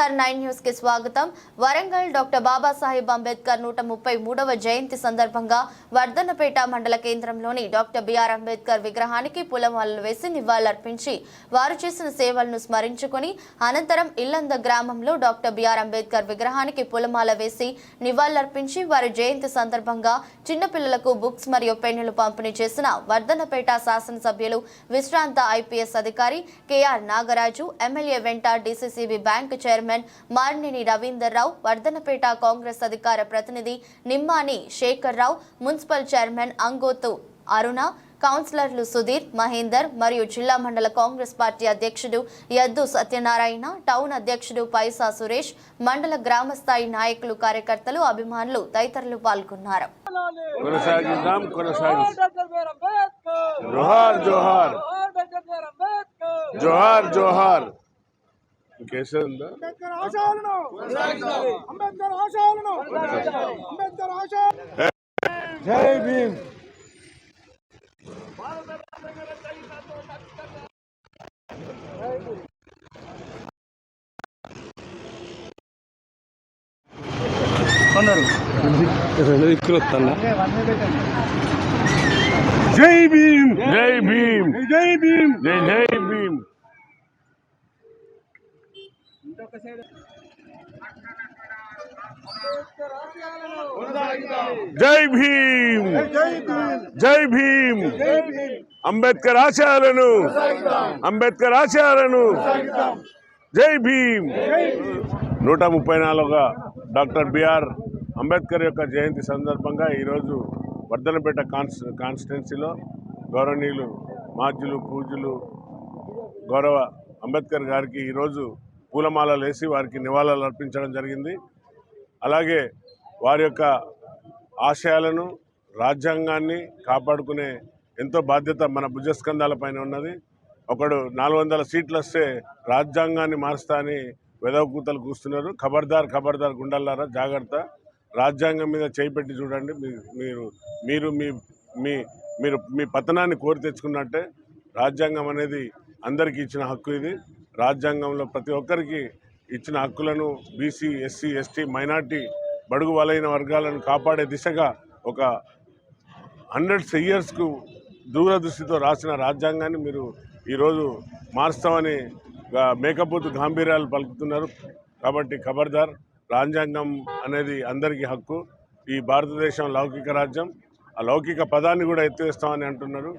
నమస్కారం 9 న్యూస్ కి స్వాగతం. వరంగల్ డాక్టర్ బాబాసాహెబ్ అంబేద్కర్ 133వ జయంతి సందర్భంగా వర్ధన్నపేట మండల కేంద్రంలోని డాక్టర్ బిఆర్ అంబేద్కర్ విగ్రహానికి పూలమాలలు వేసి నివాళులర్పించి వారు చేసిన సేవలను స్మరించుకుని అనంతరం ఇల్లంద గ్రామంలో డాక్టర్ బిఆర్ అంబేద్కర్ విగ్రహానికి పూలమాల వేసి నివాళులర్పించి వారి జయంతి సందర్భంగా చిన్నపిల్లలకు బుక్స్ మరియు పెన్నులు పంపిణీ చేసిన వర్ధన్నపేట శాసనసభ్యులు విశ్రాంత ఐపీఎస్ అధికారి కేఆర్ నాగరాజు, ఎమ్మెల్యే వెంట DCCB bank chairman Marneni Ravinder Rao, Wardhannapet Congress అధికార ప్రతినిధి నిమ్మాని శేఖర్ రావు, మున్సిపల్ చైర్మన్ అంగోతు అరుణ, కౌన్సిలర్లు సుధీర్, మహేందర్ మరియు జిల్లా మండల కాంగ్రెస్ పార్టీ అధ్యక్షుడు యద్దు సత్యనారాయణ, టౌన్ అధ్యక్షుడు పైసా సురేష్, మండల గ్రామ స్థాయి నాయకులు, కార్యకర్తలు, అభిమానులు తదితరులు పాల్గొన్నారు. జోహార్ జోహార్. జై భీమ్. జై భీమ్, జై భీమ్, జై భీమ్, జై జై భీమ్. జై భీమ్, జై భీమ్. అంబేద్కర్ ఆశయాలను, అంబేద్కర్ ఆశయాలను. జై భీమ్. 134వ డాక్టర్ బిఆర్ అంబేద్కర్ యొక్క జయంతి సందర్భంగా ఈరోజు వర్ధన్నపేట కాన్స్టిట్యున్సీలో గౌరవనీయులు మాజీలు పూజలు గౌరవ అంబేద్కర్ గారికి ఈరోజు పూలమాలలు వేసి వారికి నివాళులు అర్పించడం జరిగింది. అలాగే వారి యొక్క ఆశయాలను, రాజ్యాంగాన్ని కాపాడుకునే ఎంతో బాధ్యత మన భుజస్కంధాలపైన ఉన్నది. ఒకడు 400 సీట్లు వస్తే రాజ్యాంగాన్ని మారుస్తా అని వెదవకూతలు కూస్తున్నారు. ఖబర్దార్ ఖబర్దార్ గుండల్లారా, జాగ్రత్త. రాజ్యాంగం మీద చేయి పెట్టి చూడండి. మీరు మీరు మీ పతనాన్ని కోరి తెచ్చుకున్నట్టే. రాజ్యాంగం అనేది అందరికీ ఇచ్చిన హక్కు. ఇది రాజ్యాంగంలో ప్రతి ఒక్కరికి ఇచ్చిన హక్కులను బీసీ, ఎస్సీ, ఎస్టీ, మైనార్టీ, బడుగు బలైన వర్గాలను కాపాడే దిశగా ఒక 100 ఇయర్స్కు దూరదృష్టితో రాసిన రాజ్యాంగాన్ని మీరు ఈరోజు మారుస్తామని మేకపోతు గాంభీర్యాలు పలుకుతున్నారు. కాబట్టి ఖబర్దార్. రాజ్యాంగం అనేది అందరికీ హక్కు. ఈ భారతదేశం లౌకిక రాజ్యం. ఆ లౌకిక పదాన్ని కూడా ఎత్తివేస్తామని అంటున్నారు.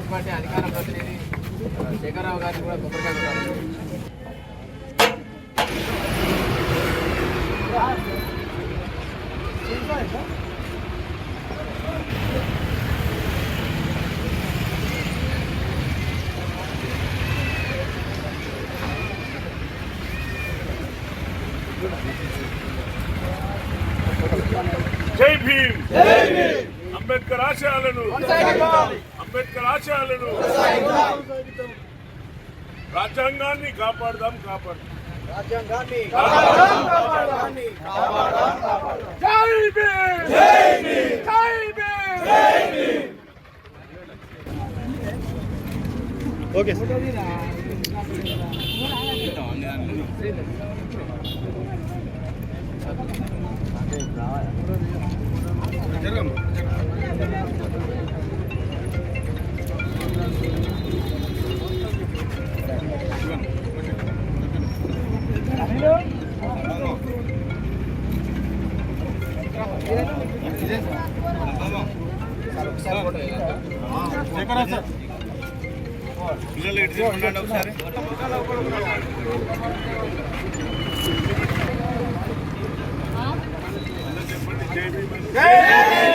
కాబట్టి అధికార ప్రతినిధి శేఖరరావు గారిని కూడా కొబ్బరికాయ జై భీమ్, అంబేద్కర్ ఆశయాలను, అంబేద్కర్ ఆశయాలను. రాజ్యాంగాన్ని కాపాడదాం, కాపాడదాం. జై భీమ్, జై భీమ్, జై భీమ్, జై భీమ్. ఓకే పిల్లలు ఇటు తీసుకుంటాండి ఒకసారి. చెప్పండి. జై భీమ్.